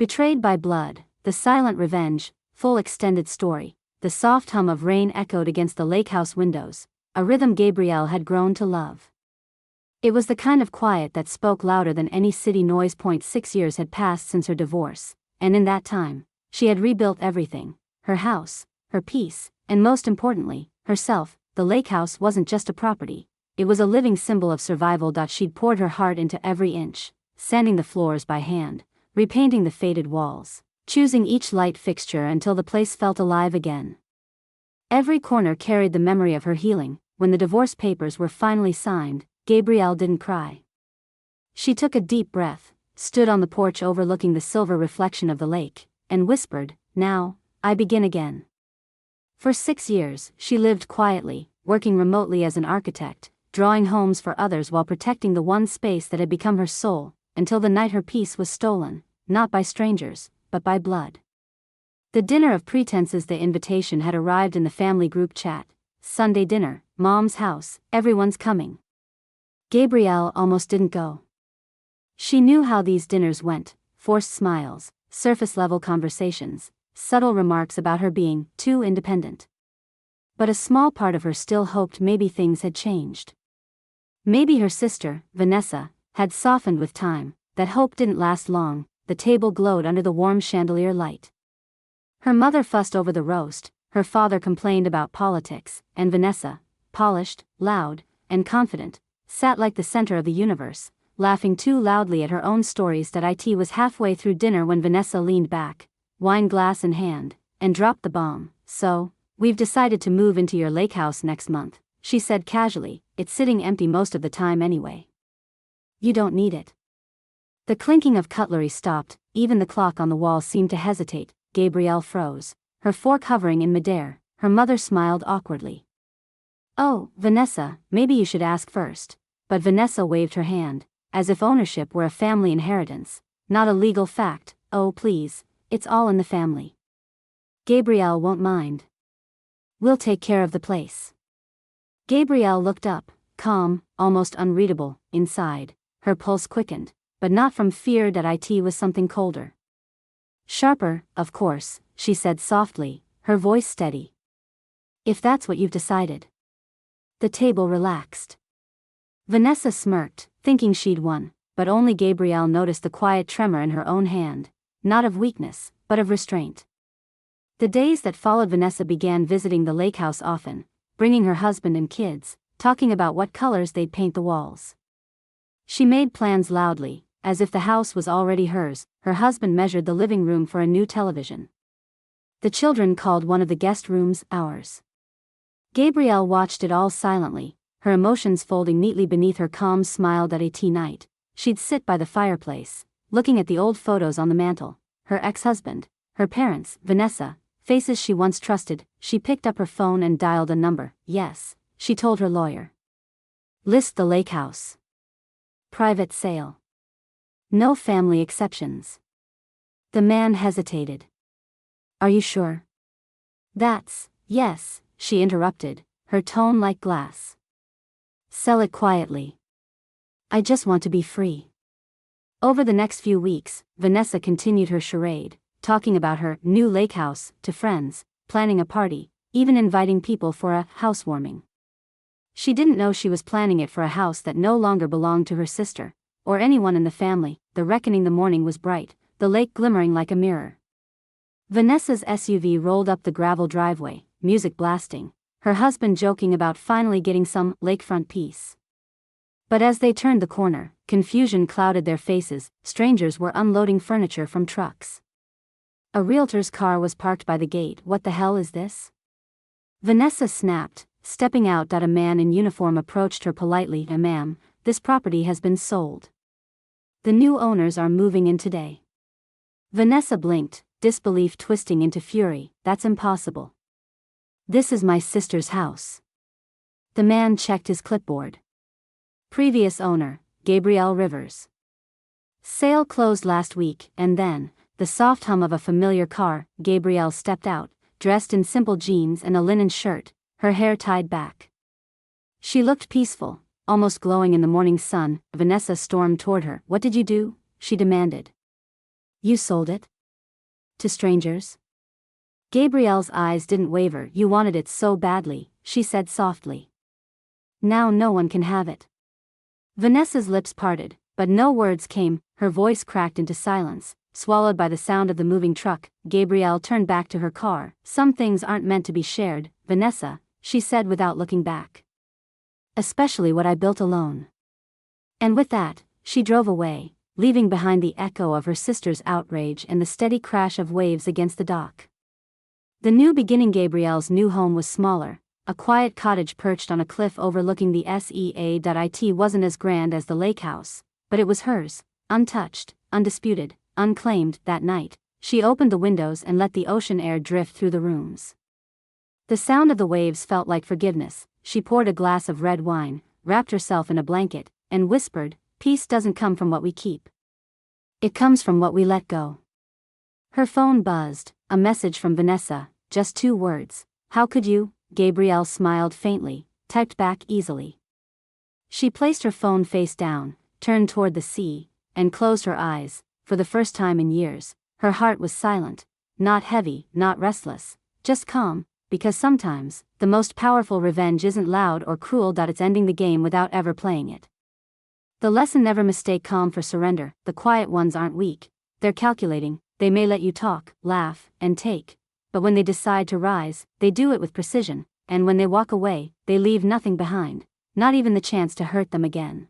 Betrayed by blood, the silent revenge, full extended story, the soft hum of rain echoed against the lake house windows, a rhythm Gabrielle had grown to love. It was the kind of quiet that spoke louder than any city noise. 6 years had passed since her divorce, and in that time, she had rebuilt everything: her house, her peace, and most importantly, herself. The lake house wasn't just a property, it was a living symbol of survival. She'd poured her heart into every inch, sanding the floors by hand, repainting the faded walls, choosing each light fixture until the place felt alive again. Every corner carried the memory of her healing. When the divorce papers were finally signed, Gabrielle didn't cry. She took a deep breath, stood on the porch overlooking the silver reflection of the lake, and whispered, "Now, I begin again." For 6 years, she lived quietly, working remotely as an architect, drawing homes for others while protecting the one space that had become her soul, until the night her peace was stolen, not by strangers, but by blood. The dinner of pretenses. The invitation had arrived in the family group chat. Sunday dinner, Mom's house, everyone's coming. Gabrielle almost didn't go. She knew how these dinners went: forced smiles, surface-level conversations, subtle remarks about her being too independent. But a small part of her still hoped maybe things had changed. Maybe her sister, Vanessa, had softened with time. That hope didn't last long. The table glowed under the warm chandelier light. Her mother fussed over the roast, her father complained about politics, and Vanessa, polished, loud, and confident, sat like the center of the universe, laughing too loudly at her own stories. It was halfway through dinner when Vanessa leaned back, wine glass in hand, and dropped the bomb. "So, we've decided to move into your lake house next month," she said casually. "It's sitting empty most of the time anyway." "You don't need it." The clinking of cutlery stopped, even the clock on the wall seemed to hesitate. Gabrielle froze, her fork hovering in midair. Her mother smiled awkwardly. "Oh, Vanessa, maybe you should ask first." But Vanessa waved her hand, as if ownership were a family inheritance, not a legal fact. "Oh please, it's all in the family. Gabrielle won't mind. We'll take care of the place." Gabrielle looked up, calm, almost unreadable, inside. Her pulse quickened, but not from fear. It was something colder. "Sharper, of course," she said softly, her voice steady. "If that's what you've decided." The table relaxed. Vanessa smirked, thinking she'd won, but only Gabrielle noticed the quiet tremor in her own hand, not of weakness, but of restraint. The days that followed, Vanessa began visiting the lake house often, bringing her husband and kids, talking about what colors they'd paint the walls. She made plans loudly, as if the house was already hers. Her husband measured the living room for a new television. The children called one of the guest rooms ours. Gabrielle watched it all silently, her emotions folding neatly beneath her calm smile. At night, she'd sit by the fireplace, looking at the old photos on the mantel, her ex-husband, her parents, Vanessa, faces she once trusted. She picked up her phone and dialed a number. "Yes," she told her lawyer. "List the lake house. Private sale. No family exceptions." The man hesitated. "Are you sure?" Yes," she interrupted, her tone like glass. "Sell it quietly. I just want to be free." Over the next few weeks, Vanessa continued her charade, talking about her new lake house to friends, planning a party, even inviting people for a housewarming. She didn't know she was planning it for a house that no longer belonged to her sister, or anyone in the family. The reckoning. The morning was bright, the lake glimmering like a mirror. Vanessa's SUV rolled up the gravel driveway, music blasting, her husband joking about finally getting some lakefront peace. But as they turned the corner, confusion clouded their faces. Strangers were unloading furniture from trucks. A realtor's car was parked by the gate. "What the hell is this?" Vanessa snapped, stepping out. A man in uniform approached her politely. "Ma'am, this property has been sold. The new owners are moving in today." Vanessa blinked, disbelief twisting into fury. "That's impossible. This is my sister's house." The man checked his clipboard. Previous owner, Gabrielle Rivers. Sale closed last week. And then, the soft hum of a familiar car. Gabrielle stepped out, dressed in simple jeans and a linen shirt, her hair tied back. She looked peaceful, almost glowing in the morning sun. Vanessa stormed toward her. "What did you do?" she demanded. You sold it? To strangers? Gabrielle's eyes didn't waver. You wanted it so badly, she said softly. Now no one can have it. Vanessa's lips parted, but no words came. Her voice cracked into silence, swallowed by the sound of the moving truck. Gabrielle turned back to her car. Some things aren't meant to be shared, Vanessa, she said without looking back. Especially what I built alone. And with that, she drove away, leaving behind the echo of her sister's outrage and the steady crash of waves against the dock. The new beginning. Gabrielle's new home was smaller, a quiet cottage perched on a cliff overlooking the sea. It wasn't as grand as the lake house, but it was hers, untouched, undisputed, unclaimed. That night, she opened the windows and let the ocean air drift through the rooms. The sound of the waves felt like forgiveness. She poured a glass of red wine, wrapped herself in a blanket, and whispered, "Peace doesn't come from what we keep. It comes from what we let go." Her phone buzzed, a message from Vanessa, just 2 words. "How could you?" Gabrielle smiled faintly, typed back easily. She placed her phone face down, turned toward the sea, and closed her eyes. For the first time in years, her heart was silent, not heavy, not restless, just calm, because sometimes, the most powerful revenge isn't loud or cruel. It's ending the game without ever playing it. The lesson: never mistake calm for surrender. The quiet ones aren't weak, they're calculating. They may let you talk, laugh, and take, but when they decide to rise, they do it with precision, and when they walk away, they leave nothing behind, not even the chance to hurt them again.